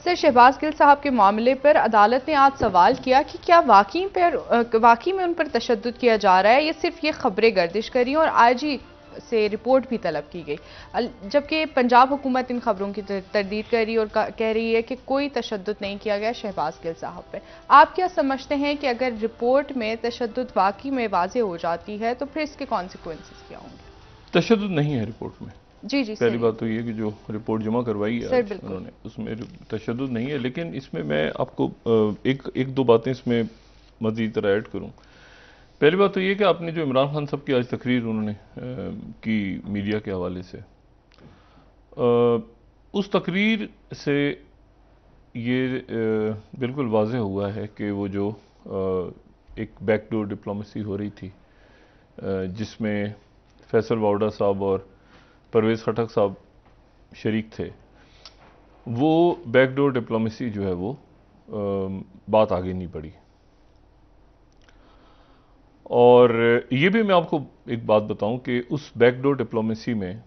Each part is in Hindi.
सर, शहबाज गिल साहब के मामले पर अदालत ने आज सवाल किया कि क्या वाकई में उन पर तशद्दुद किया जा रहा है या सिर्फ ये खबरें गर्दिश करी और आईजी से रिपोर्ट भी तलब की गई, जबकि पंजाब हुकूमत इन खबरों की तरदीद कर रही और कह रही है कि कोई तशद्दुद नहीं किया गया शहबाज गिल साहब पर। आप क्या समझते हैं कि अगर रिपोर्ट में तशद्दुद वाकई में वाज़े हो जाती है तो फिर इसके कॉन्सिक्वेंसेस क्या होंगे? तशद्दुद नहीं है रिपोर्ट में। जी जी, पहली बात तो ये कि जो रिपोर्ट जमा करवाई है आज उन्होंने, उसमें तशद्दुद नहीं है। लेकिन इसमें मैं आपको एक दो बातें इसमें मज़ीद तरह ऐड करूँ। पहली बात तो ये कि आपने जो इमरान खान साहब की आज तकरीर उन्होंने की मीडिया के हवाले से, उस तकरीर से ये बिल्कुल वाज़ेह हुआ है कि वो जो एक बैकडोर डिप्लोमेसी हो रही थी जिसमें फैसल वाउडा साहब और परवेज़ खटक साहब शरीक थे, वो बैकडोर डिप्लोमेसी जो है वो बात आगे नहीं बढ़ी। और ये भी मैं आपको एक बात बताऊं कि उस बैकडोर डिप्लोमेसी में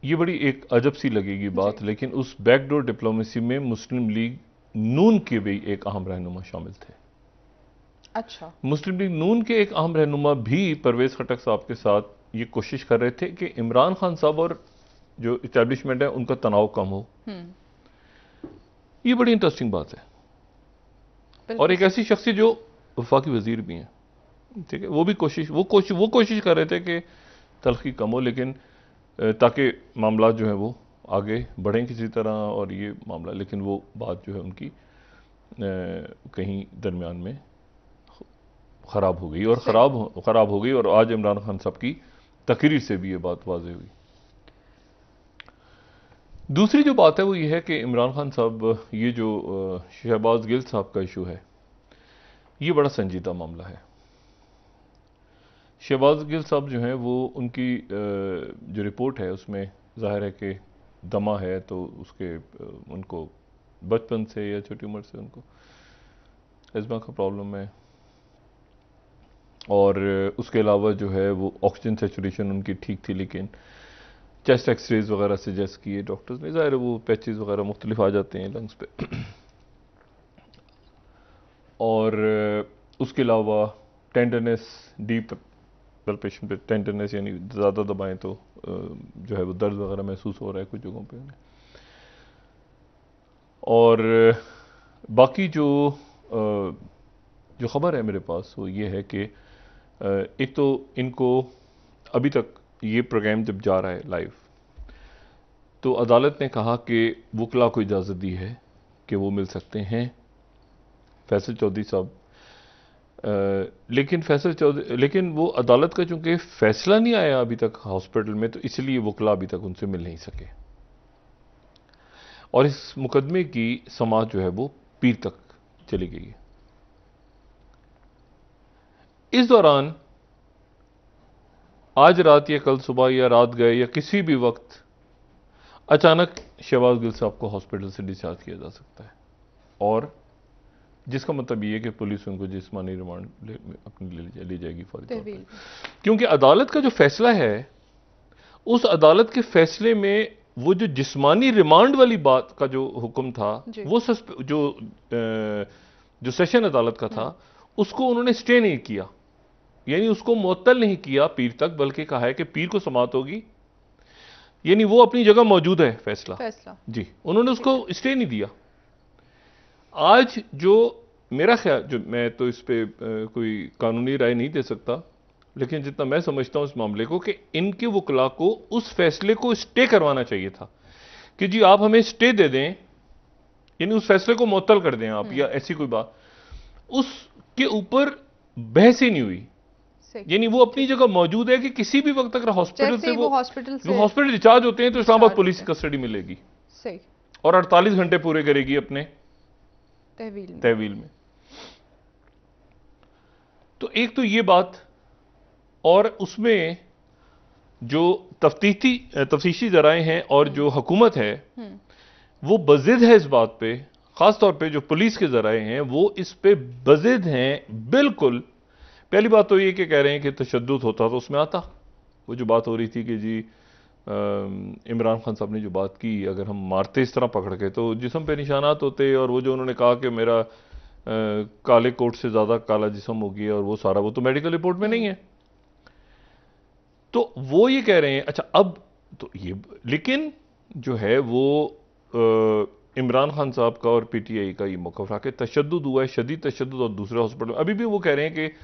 ये बड़ी एक अजब सी लगेगी बात, लेकिन उस बैकडोर डिप्लोमेसी में मुस्लिम लीग नून के भी एक अहम रहनुमा शामिल थे। अच्छा। मुस्लिम लीग नून के एक अहम रहनुमा भी परवेज़ खटक साहब के साथ ये कोशिश कर रहे थे कि इमरान खान साहब और जो इस्टेब्लिशमेंट है उनका तनाव कम हो। ये बड़ी इंटरेस्टिंग बात है। और एक ऐसी शख्सियत जो वफाकी वजीर भी हैं, ठीक है, वो भी कोशिश कर रहे थे कि तलखी कम हो, लेकिन ताकि मामला जो है वो आगे बढ़ें किसी तरह, और ये मामला, लेकिन वो बात जो है उनकी कहीं दरमियान में ख़राब हो गई और ख़राब हो गई। और आज इमरान खान साहब की तकरीर से भी ये बात वाज़ेह हुई। दूसरी जो बात है वो ये है कि इमरान खान साहब, ये जो शहबाज गिल साहब का इशू है, ये बड़ा संजीदा मामला है। शहबाज गिल साहब जो हैं वो, उनकी जो रिपोर्ट है उसमें ज़ाहिर है कि दमा है, तो उसके उनको बचपन से या छोटी उम्र से उनको अज़मा का प्रॉब्लम है, और उसके अलावा जो है वो ऑक्सीजन सैचुरेशन उनकी ठीक थी, लेकिन चेस्ट एक्सरेज वगैरह सजेस्ट किए डॉक्टर्स ने, ज़ाहिर है वो पैचेस वगैरह मुख्तलिफ आ जाते हैं लंग्स पे। और उसके अलावा टेंडरनेस, डीप पेशेंट पे टेंडरनेस, यानी ज़्यादा दबाएं तो जो है वो दर्द वगैरह महसूस हो रहा है कुछ जगहों पे उन्हें। और बाकी जो खबर है मेरे पास वो ये है कि एक तो इनको अभी तक ये प्रोग्राम जब जा रहा है लाइव, तो अदालत ने कहा कि वकला को इजाज़त दी है कि वो मिल सकते हैं फैसल चौधरी साहब, लेकिन वो अदालत का चूंकि फैसला नहीं आया अभी तक हॉस्पिटल में, तो इसलिए वकला अभी तक उनसे मिल नहीं सके, और इस मुकदमे की समाअत जो है वो पीर तक चली गई है। इस दौरान आज रात या कल सुबह या रात गए या किसी भी वक्त अचानक शहबाज गिल साहब को हॉस्पिटल से डिस्चार्ज किया जा सकता है, और जिसका मतलब ये है कि पुलिस उनको जिस्मानी रिमांड अपनी ले जाएगी फौरी तौर पर, क्योंकि अदालत का जो फैसला है, उस अदालत के फैसले में वो जो जिस्मानी रिमांड वाली बात का जो हुक्म था, वो जो सेशन अदालत का था, उसको उन्होंने स्टे नहीं किया, यानी उसको मुअत्तल नहीं किया पीर तक, बल्कि कहा है कि पीर को समाअत होगी, यानी वो अपनी जगह मौजूद है फैसला जी, उन्होंने उसको स्टे नहीं दिया। आज जो मेरा ख्याल, जो मैं तो इस पे कोई कानूनी राय नहीं दे सकता, लेकिन जितना मैं समझता हूं इस मामले को, कि इनके वकला को उस फैसले को स्टे करवाना चाहिए था कि जी आप हमें स्टे दे दें, यानी उस फैसले को मुअत्तल कर दें आप, या ऐसी कोई बात, उसके ऊपर बहस ही नहीं हुई, यानी वो अपनी जगह मौजूद है कि किसी भी वक्त अगर हॉस्पिटल से वो हॉस्पिटल डिस्चार्ज होते हैं तो इस्लामाबाद पुलिस कस्टडी मिलेगी, सही, और 48 घंटे पूरे करेगी अपने तहवील में। तो एक तो ये बात, और उसमें जो तफ्तीशी जराए हैं और जो हुकूमत है वो बज़िद है इस बात पे, खास तौर पे जो पुलिस के जराए हैं वो इस पे बज़िद हैं बिल्कुल। पहली बात तो ये कि कह रहे हैं कि तशद्दुद होता तो उसमें आता, वो जो बात हो रही थी कि जी इमरान खान साहब ने जो बात की, अगर हम मारते इस तरह पकड़ के तो जिस्म पे निशानात होते, और वो जो उन्होंने कहा कि मेरा काले कोट से ज़्यादा काला जिस्म हो गया, और वो सारा वो तो मेडिकल रिपोर्ट में नहीं है। तो वो ये कह रहे हैं, अच्छा अब तो ये, लेकिन जो है वो इमरान खान साहब का और पीटीआई का ये मौक़िफ़ रहा कि तशद्दुद हुआ है, शदीद तशद्दुद, और दूसरे हॉस्पिटल में अभी भी वो कह रहे हैं कि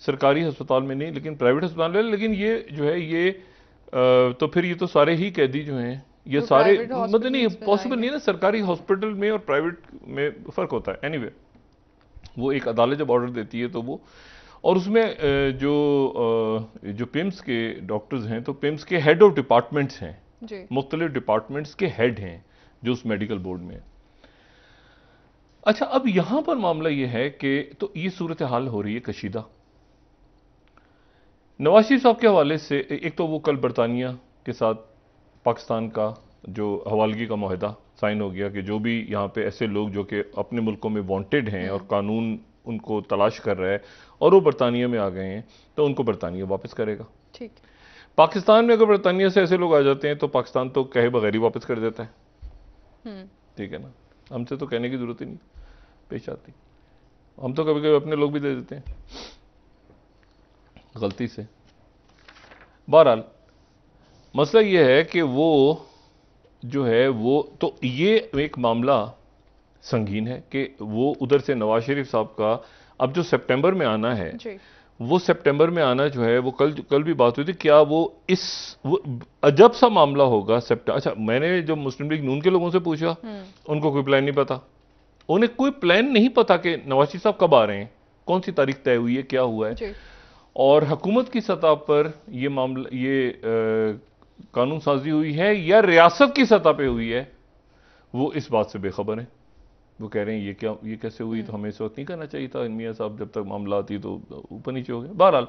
सरकारी अस्पताल में नहीं लेकिन प्राइवेट अस्पताल में, लेकिन ये जो है ये तो फिर ये तो सारे ही कैदी जो हैं ये सारे, मतलब नहीं पॉसिबल नहीं है ना, सरकारी हॉस्पिटल में और प्राइवेट में फ़र्क होता है। एनीवे, वो एक अदालत जब ऑर्डर देती है तो वो, और उसमें जो पिम्स के डॉक्टर्स हैं, तो पिम्स के हेड ऑफ डिपार्टमेंट्स हैं, मुख्तलिफ डिपार्टमेंट्स के हेड हैं जो उस मेडिकल बोर्ड में। अच्छा, अब यहां पर मामला यह है कि तो ये सूरत हाल हो रही है कशीदा नवाज शरीफ साहब के हवाले से। एक तो वो कल बरतानिया के साथ पाकिस्तान का जो हवालगी का मुआहदा साइन हो गया कि जो भी यहाँ पे ऐसे लोग जो कि अपने मुल्कों में वांटेड हैं और कानून उनको तलाश कर रहा है और वो बरतानिया में आ गए हैं, तो उनको बरतानिया वापस करेगा। ठीक। पाकिस्तान में अगर बरतानिया से ऐसे लोग आ जाते हैं तो पाकिस्तान तो कहे बगैर ही वापस कर देता है। ठीक है ना, हमसे तो कहने की जरूरत ही नहीं पेश आती। हम तो कभी कभी अपने लोग भी दे देते हैं गलती से। बहरहाल मसला ये है कि वो जो है वो, तो ये एक मामला संगीन है कि वो उधर से नवाज शरीफ साहब का अब जो सितंबर में आना है, वो सितंबर में आना जो है वो कल भी बात हुई थी, क्या वो अजब सा मामला होगा सितंबर। अच्छा, मैंने जो मुस्लिम लीग नून के लोगों से पूछा, उनको कोई प्लान नहीं पता, उन्हें कोई प्लान नहीं पता कि नवाज शरीफ साहब कब आ रहे हैं, कौन सी तारीख तय हुई है, क्या हुआ है। और हुकूमत की सतह पर ये मामला, ये कानून साजी हुई है या रियासत की सतह पे हुई है, वो इस बात से बेखबर है। वो कह रहे हैं ये कैसे हुई, तो हमें इस वक्त नहीं करना चाहिए था, मियां साहब जब तक मामला आती तो ऊपर नीचे हो गया। बहरहाल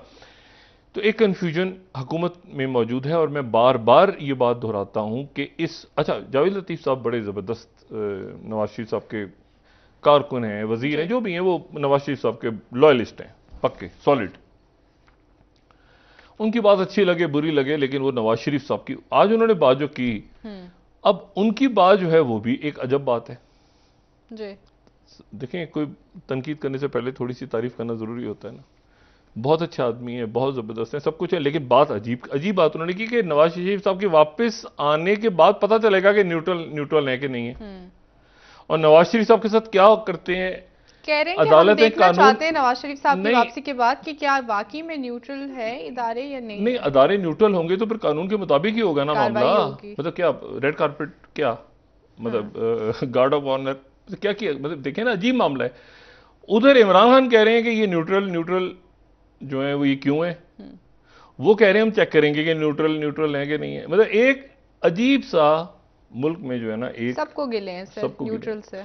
तो एक कन्फ्यूजन हुकूमत में मौजूद है, और मैं बार बार ये बात दोहराता हूं कि अच्छा, जावेद लतीफ़ साहब बड़े ज़बरदस्त नवाज शरीफ साहब के कारकुन हैं, वजीर हैं, जो भी हैं, वो नवाज शरीफ साहब के लॉयलिस्ट हैं, पक्के सॉलिड। उनकी बात अच्छी लगे बुरी लगे, लेकिन वो नवाज शरीफ साहब की आज उन्होंने बात जो की, अब उनकी बात जो है वो भी एक अजब बात है जी। देखें, कोई तनकीद करने से पहले थोड़ी सी तारीफ करना जरूरी होता है ना। बहुत अच्छा आदमी है, बहुत जबरदस्त है, सब कुछ है, लेकिन बात अजीब बात उन्होंने की कि नवाज शरीफ साहब के वापस आने के बाद पता चलेगा कि न्यूट्रल है कि नहीं है। और नवाज शरीफ साहब के साथ क्या करते हैं, कह रहे हैं कि हम देखना चाहते हैं नवाज शरीफ साहब की वापसी के बाद कि क्या वाकई में न्यूट्रल है इदारे या नहीं। नहीं, अदारे न्यूट्रल होंगे तो फिर कानून के मुताबिक ही होगा ना मामला। मतलब क्या रेड कारपेट, क्या मतलब गार्ड ऑफ ऑनर, क्या किया, मतलब देखें ना, अजीब मामला है। उधर इमरान खान कह रहे हैं कि ये न्यूट्रल जो है वो ये क्यों है, वो कह रहे हैं हम चेक करेंगे कि न्यूट्रल है कि नहीं है। मतलब एक अजीब सा मुल्क में जो है ना, एक सबको गिले हैं सर न्यूट्रल से।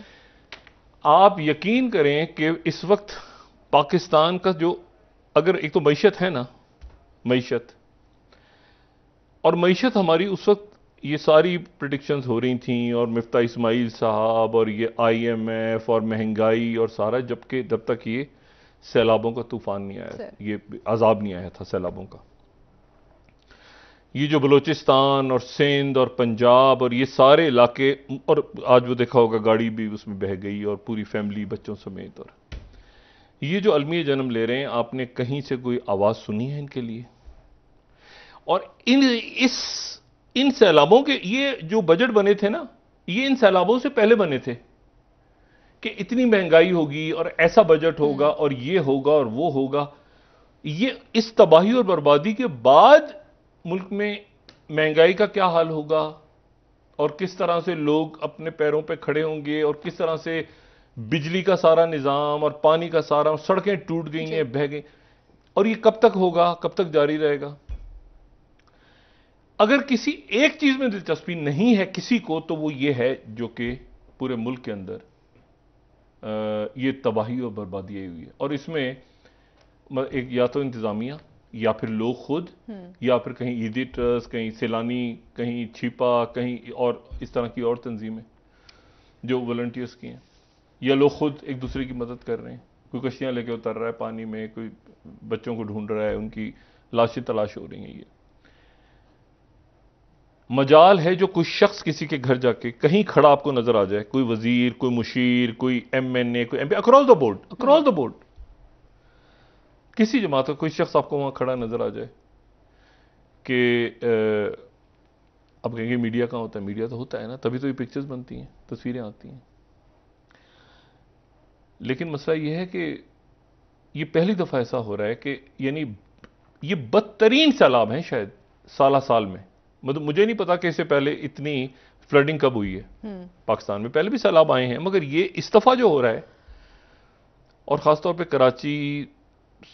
आप यकीन करें कि इस वक्त पाकिस्तान का जो, अगर एक तो मईशत है ना, मईशत और मईशत हमारी उस वक्त ये सारी प्रेडिक्शंस हो रही थी, और मिफ्ता इस्माइल साहब और ये IMF और महंगाई और सारा, जबकि जब तक ये सैलाबों का तूफान नहीं आया, ये अजाब नहीं आया था सैलाबों का, ये जो बलूचिस्तान और सिंध और पंजाब और ये सारे इलाके, और आज वो देखा होगा गाड़ी भी उसमें बह गई और पूरी फैमिली बच्चों समेत। और ये जो अलमी जन्म ले रहे हैं, आपने कहीं से कोई आवाज सुनी है इनके लिए? और इन सैलाबों के, ये जो बजट बने थे ना, ये इन सैलाबों से पहले बने थे कि इतनी महंगाई होगी और ऐसा बजट होगा और ये होगा और वो होगा। ये इस तबाही और बर्बादी के बाद मुल्क में महंगाई का क्या हाल होगा, और किस तरह से लोग अपने पैरों पे खड़े होंगे, और किस तरह से बिजली का सारा निजाम और पानी का सारा, सड़कें टूट गई हैं, बह गई, और ये कब तक होगा, कब तक जारी रहेगा। अगर किसी एक चीज में दिलचस्पी नहीं है किसी को, तो वो ये है जो कि पूरे मुल्क के अंदर ये तबाही और बर्बादी आई हुई है, और इसमें एक या तो इंतजामिया, या फिर लोग खुद, या फिर कहीं एडिटर्स, कहीं सैलानी, कहीं छिपा, कहीं और इस तरह की और तंजीमें जो वॉलंटियर्स की हैं, या लोग खुद एक दूसरे की मदद कर रहे हैं। कोई कश्तियां लेके उतर रहा है पानी में, कोई बच्चों को ढूंढ रहा है, उनकी लाशें तलाश हो रही हैं। ये मजाल है जो कोई शख्स किसी के घर जाके कहीं खड़ा आपको नजर आ जाए, कोई वजीर, कोई मुशीर, कोई एमएनए, कोई एमपी, अक्रॉस द बोर्ड किसी जमात का कोई शख्स आपको वहां खड़ा नजर आ जाए कि अब कहेंगे मीडिया कहां होता है, मीडिया तो होता है ना, तभी तो ये पिक्चर्स बनती हैं, तस्वीरें आती हैं। लेकिन मसला यह है कि ये पहली दफा ऐसा हो रहा है कि यानी ये बदतरीन सैलाब हैं शायद साल में। मतलब मुझे नहीं पता कि इससे पहले इतनी फ्लडिंग कब हुई है पाकिस्तान में, पहले भी सैलाब आए हैं, मगर ये इस दफा जो हो रहा है, और खासतौर पे कराची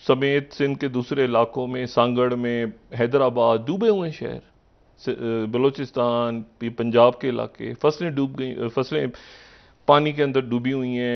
समेत सिंध के दूसरे इलाकों में, सांगड़ में, हैदराबाद, डूबे हुए हैं शहर, बलोचिस्तान, पंजाब के इलाके, फसलें डूब गई, फसलें पानी के अंदर डूबी हुई हैं।